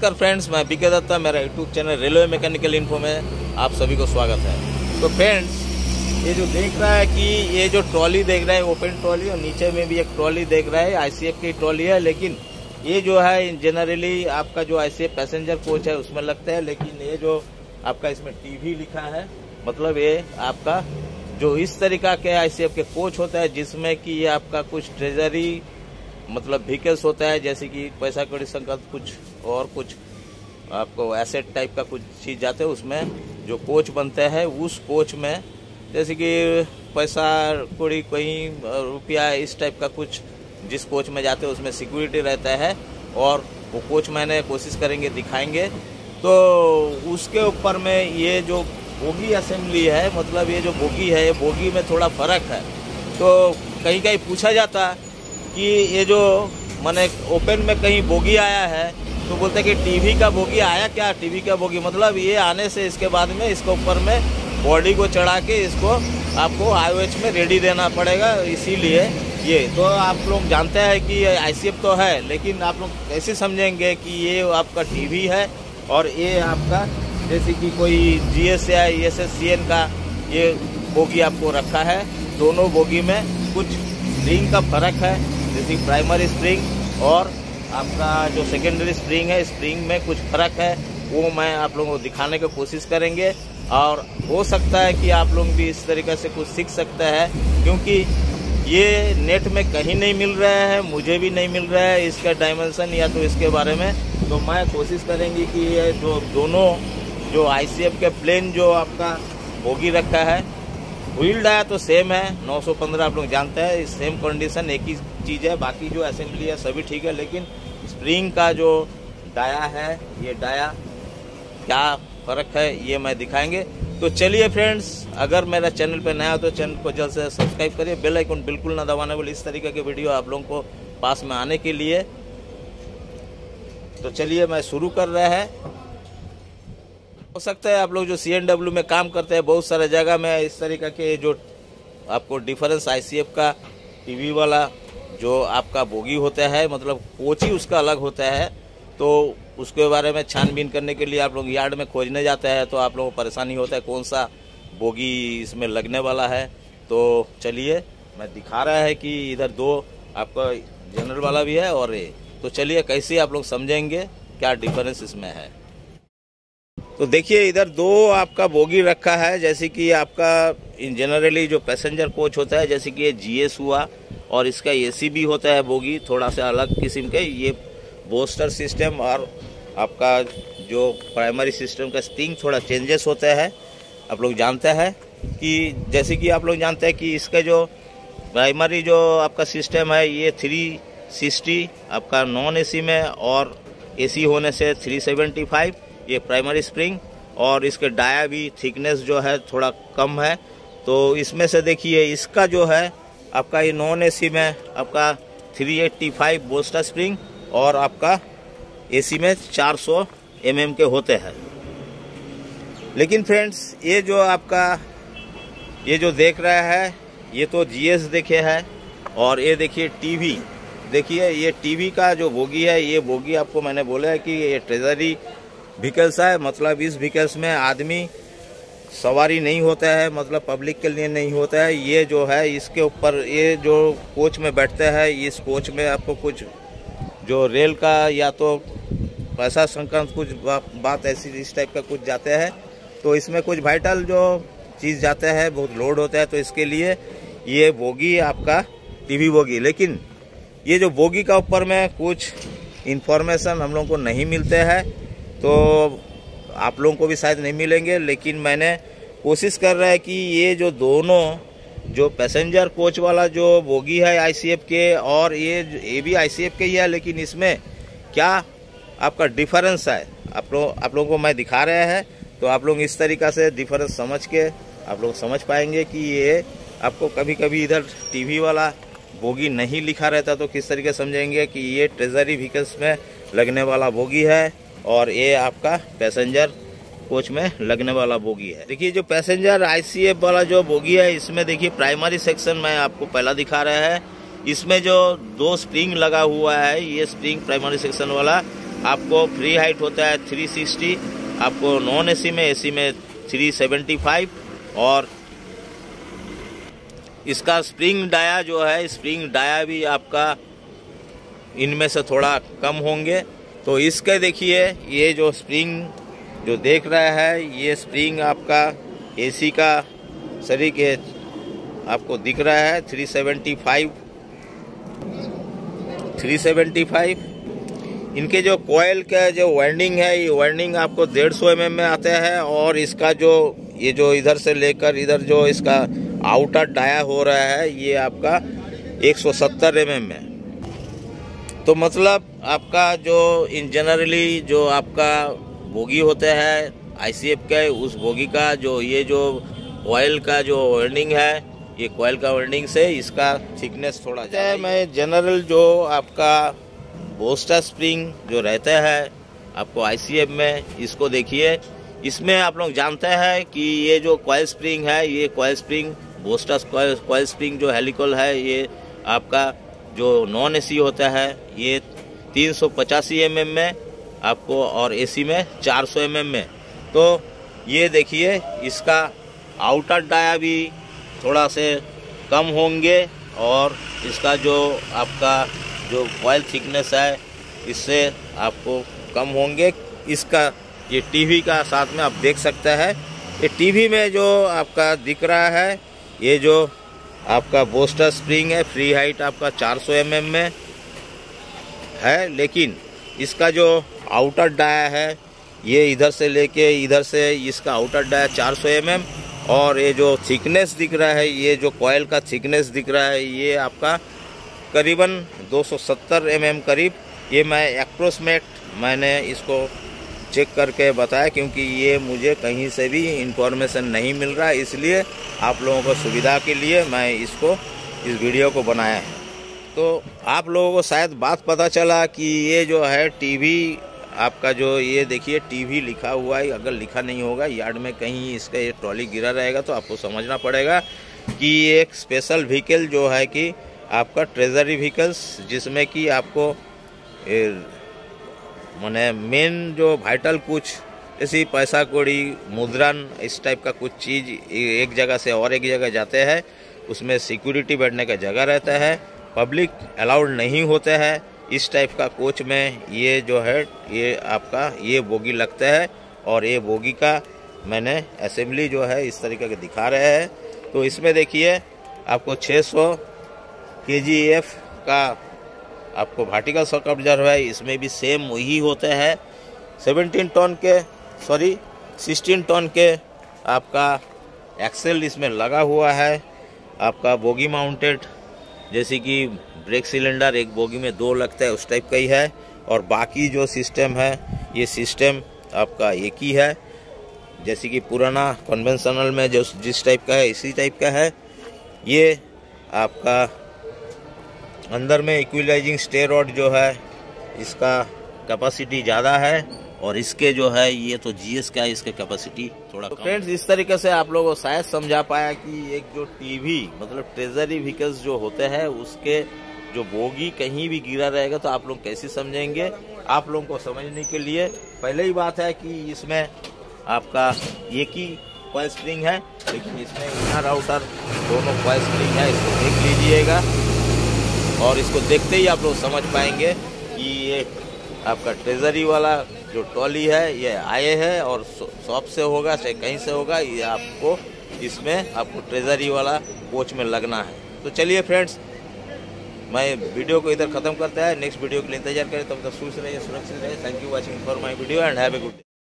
नमस्कार फ्रेंड्स, मैं बीके दत्ता, मेरा YouTube channel railway mechanical info में आप सभी को स्वागत है। तो फ्रेंड्स, ये जो देख रहा है कि ये जो ट्रॉली देख रहा है ओपन ट्रॉली, और नीचे में भी एक ट्रॉली देख रहा है आईसीएफ की ट्रॉली है। लेकिन ये जो है जनरली आपका जो आईसीएफ पैसेंजर कोच है उसमें लगता है, लेकिन ये जो आपका इसमें टीवी लिखा है, मतलब ये आपका जो इस तरीका के आईसीएफ के कोच होता है जिसमें कि ये आपका कुछ ट्रेजरी मतलब व्हीकल्स होता है, जैसे कि पैसा कौड़ी संकट कुछ और कुछ आपको एसेट टाइप का कुछ चीज जाते हैं, उसमें जो कोच बनते हैं उस कोच में जैसे कि पैसा कौड़ी कहीं रुपया इस टाइप का कुछ जिस कोच में जाते हैं उसमें सिक्योरिटी रहता है, और वो कोच मैंने कोशिश करेंगे दिखाएंगे। तो उसके ऊपर में ये जो बोगी असेंबली है, मतलब ये जो बोगी है, ये बोगी में थोड़ा फर्क है। तो कहीं कहीं पूछा जाता कि ये जो मैंने ओपन में कहीं बोगी आया है तो बोलते हैं कि टीवी का बोगी आया क्या, टीवी का बोगी मतलब ये आने से इसके बाद में इसके ऊपर में बॉडी को चढ़ा के इसको आपको आईओएच में रेडी देना पड़ेगा। इसीलिए ये तो आप लोग जानते हैं कि आईसीएफ तो है, लेकिन आप लोग कैसे समझेंगे कि ये आपका टीवी है और ये आपका जैसे कि कोई जीएस या एसएससीएन का ये बोगी आपको रखा है। दोनों बोगी में कुछ स्प्रिंग का फर्क है, जैसे प्राइमरी स्प्रिंग और आपका जो सेकेंडरी स्प्रिंग है, स्प्रिंग में कुछ फर्क है। वो मैं आप लोगों को दिखाने की कोशिश करेंगे, और हो सकता है कि आप लोग भी इस तरीके से कुछ सीख सकते हैं, क्योंकि ये नेट में कहीं नहीं मिल रहा है, मुझे भी नहीं मिल रहा है इसका डायमेंशन या तो इसके बारे में। तो मैं कोशिश करेंगी कि ये जो दोनों जो आईसीएफ के प्लेन जो आपका बोगी रखा है, व्हील डाया तो सेम है 915, आप लोग जानते हैं सेम कंडीशन एक ही चीज़ है, बाकी जो असेंबली है सभी ठीक है, लेकिन स्प्रिंग का जो डाया है, ये डाया क्या फ़र्क है ये मैं दिखाएंगे। तो चलिए फ्रेंड्स, अगर मेरा चैनल पे नया हो तो चैनल को जल्द से सब्सक्राइब करिए, बेल आइकन बिल्कुल ना दबाने वाले, इस तरीके के वीडियो आप लोगों को पास में आने के लिए। तो चलिए मैं शुरू कर रहा है। हो सकता है आप लोग जो CNW में काम करते हैं बहुत सारे जगह में इस तरीके के जो आपको डिफरेंस आईसीएफ का टीवी वाला जो आपका बोगी होता है, मतलब कोच ही उसका अलग होता है, तो उसके बारे में छानबीन करने के लिए आप लोग यार्ड में खोजने जाते हैं तो आप लोगों को परेशानी होता है कौन सा बोगी इसमें लगने वाला है। तो चलिए मैं दिखा रहा है कि इधर दो आपका जनरल वाला भी है और ये, तो चलिए कैसे आप लोग समझेंगे क्या डिफरेंस इसमें है। तो देखिए इधर दो आपका बोगी रखा है, जैसे कि आपका इन जनरली जो पैसेंजर कोच होता है, जैसे कि ये जीएस हुआ, और इसका एसी भी होता है बोगी थोड़ा सा अलग किस्म के, ये बूस्टर सिस्टम, और आपका जो प्राइमरी सिस्टम का स्प्रिंग थोड़ा चेंजेस होता है। आप लोग जानते हैं कि जैसे कि आप लोग जानते हैं कि इसका जो प्राइमरी जो आपका सिस्टम है ये 360 आपका नॉन एसी में, और एसी होने से 375 ये प्राइमरी स्प्रिंग, और इसके डाया भी थिकनेस जो है थोड़ा कम है। तो इसमें से देखिए इसका जो है आपका ये नॉन एसी में आपका 385 बूस्टर स्प्रिंग, और आपका एसी में 400 mm के होते हैं। लेकिन फ्रेंड्स ये जो आपका ये जो देख रहा है ये तो जीएस देखे है, और ये देखिए टीवी, देखिए ये टीवी का जो बोगी है, ये बोगी आपको मैंने बोला है कि ये ट्रेजरी व्हीकल्स है, मतलब इस व्हीकल्स में आदमी सवारी नहीं होता है, मतलब पब्लिक के लिए नहीं होता है। ये जो है इसके ऊपर ये जो कोच में बैठते हैं, इस कोच में आपको कुछ जो रेल का या तो पैसा संक्रांत कुछ बात ऐसी इस टाइप का कुछ जाते हैं, तो इसमें कुछ वाइटल जो चीज़ जाते हैं, बहुत लोड होता है, तो इसके लिए ये बोगी आपका टीवी बोगी। लेकिन ये जो बोगी का ऊपर में कुछ इन्फॉर्मेशन हम लोगों को नहीं मिलते हैं, तो आप लोगों को भी शायद नहीं मिलेंगे, लेकिन मैंने कोशिश कर रहा है कि ये जो दोनों जो पैसेंजर कोच वाला जो बोगी है आईसीएफ के, और ये भी आईसीएफ के ही है, लेकिन इसमें क्या आपका डिफरेंस है आप लोगों को मैं दिखा रहा है। तो आप लोग इस तरीक़ा से डिफरेंस समझ के आप लोग समझ पाएंगे कि ये आपको कभी कभी इधर टीवी वाला बोगी नहीं लिखा रहता तो किस तरीके समझेंगे कि ये ट्रेजरी व्हीकल्स में लगने वाला बोगी है, और ये आपका पैसेंजर कोच में लगने वाला बोगी है। देखिए जो पैसेंजर आईसीएफ वाला जो बोगी है, इसमें देखिए प्राइमरी सेक्शन में आपको पहला दिखा रहा है, इसमें जो दो स्प्रिंग लगा हुआ है, ये स्प्रिंग प्राइमरी सेक्शन वाला आपको फ्री हाइट होता है 360, आपको नॉन एसी में 375, और इसका स्प्रिंग डाया जो है, स्प्रिंग डाया भी आपका इनमें से थोड़ा कम होंगे। तो इसके देखिए ये जो स्प्रिंग जो देख रहा है, ये स्प्रिंग आपका एसी का शरीक है, आपको दिख रहा है 375। इनके जो कॉयल का जो वाइंडिंग है, ये वाइंडिंग आपको 150 mm में आता है, और इसका जो ये जो इधर से लेकर इधर जो इसका आउटर डाया हो रहा है, ये आपका 170 mm में। तो मतलब आपका जो इन जनरली जो आपका बोगी होते हैं ICF के, उस बोगी का जो ये जो ऑयल का जो वाइंडिंग है, ये कॉयल का वाइंडिंग से इसका थिकनेस थोड़ा ज़्यादा है। मैं जनरल जो आपका बोस्टा स्प्रिंग जो रहता है आपको ICF में, इसको देखिए, इसमें आप लोग जानते हैं कि ये जो कॉयल स्प्रिंग है, ये कॉयल स्प्रिंग बोस्टा कॉयल स्प्रिंग जो हेलिकल है, ये आपका जो नॉन एसी होता है ये 385 mm में आपको, और एसी में 400 mm में। तो ये देखिए इसका आउटर डाया भी थोड़ा से कम होंगे, और इसका जो आपका जो कॉयल थिकनेस है इससे आपको कम होंगे। इसका ये टीवी का साथ में आप देख सकते हैं, ये टीवी में जो आपका दिख रहा है, ये जो आपका बोस्टर स्प्रिंग है, फ्री हाइट आपका 400 mm में है, लेकिन इसका जो आउटर डाया है, ये इधर से लेके इधर से इसका आउटर डाया 400 mm, और ये जो थिकनेस दिख रहा है, ये जो कॉयल का थिकनेस दिख रहा है, ये आपका करीबन 270 mm करीब। ये मैं अप्रोक्सीमेट मैंने इसको चेक करके बताया, क्योंकि ये मुझे कहीं से भी इंफॉर्मेशन नहीं मिल रहा है, इसलिए आप लोगों को सुविधा के लिए मैं इसको इस वीडियो को बनाया है। तो आप लोगों को शायद बात पता चला कि ये जो है टीवी आपका जो ये देखिए टीवी लिखा हुआ है, अगर लिखा नहीं होगा यार्ड में कहीं इसका ये ट्रॉली गिरा रहेगा तो आपको समझना पड़ेगा कि ये एक स्पेशल व्हीकल जो है कि आपका ट्रेजरी व्हीकल्स, जिसमें कि आपको माने मेन जो वाइटल कुछ ऐसी पैसा कौड़ी मुद्रण इस टाइप का कुछ चीज़ एक जगह से और एक जगह जाते हैं, उसमें सिक्योरिटी बैठने का जगह रहता है, पब्लिक अलाउड नहीं होते हैं। इस टाइप का कोच में ये जो है ये आपका ये बोगी लगता है, और ये बोगी का मैंने असेंबली जो है इस तरीके के दिखा रहे हैं। तो इसमें देखिए आपको 600 kgf का आपको वर्टिकल शॉक ऑब्जर्वर है, इसमें भी सेम वही होते हैं। 16 टन के आपका एक्सेल इसमें लगा हुआ है, आपका बोगी माउंटेड, जैसे कि ब्रेक सिलेंडर एक बोगी में 2 लगता है उस टाइप का ही है, और बाकी जो सिस्टम है ये सिस्टम आपका एक ही है, जैसे कि पुराना कन्वेंशनल में जो जिस टाइप का है इसी टाइप का है। ये आपका अंदर में इक्विलाइजिंग स्टे रॉड जो है इसका कैपेसिटी ज़्यादा है, और इसके जो है ये तो GS का है, इसके कैपेसिटी थोड़ा कम। फ्रेंड्स, इस तरीके से आप लोगों को शायद समझा पाया कि एक जो टीवी मतलब ट्रेजरी व्हीकल्स जो होते हैं उसके जो बोगी कहीं भी गिरा रहेगा तो आप लोग कैसे समझेंगे। आप लोगों को समझने के लिए पहले ही बात है कि इसमें आपका एक ही कॉइल स्प्रिंग है, लेकिन इसमें इनर आउटर दोनों कॉइल स्प्रिंग है, इसको देख लीजिएगा, और इसको देखते ही आप लोग समझ पाएंगे कि ये आपका ट्रेजरी वाला जो ट्रॉली है ये आए है, और शॉप से होगा चाहे कहीं से होगा, ये आपको इसमें आपको ट्रेजरी वाला कोच में लगना है। तो चलिए फ्रेंड्स, मैं वीडियो को इधर ख़त्म करता है, नेक्स्ट वीडियो के लिए इंतजार करें, तब तक खुश रहिए, सुरक्षित रहिए। Thank you watching for my video and have a good day.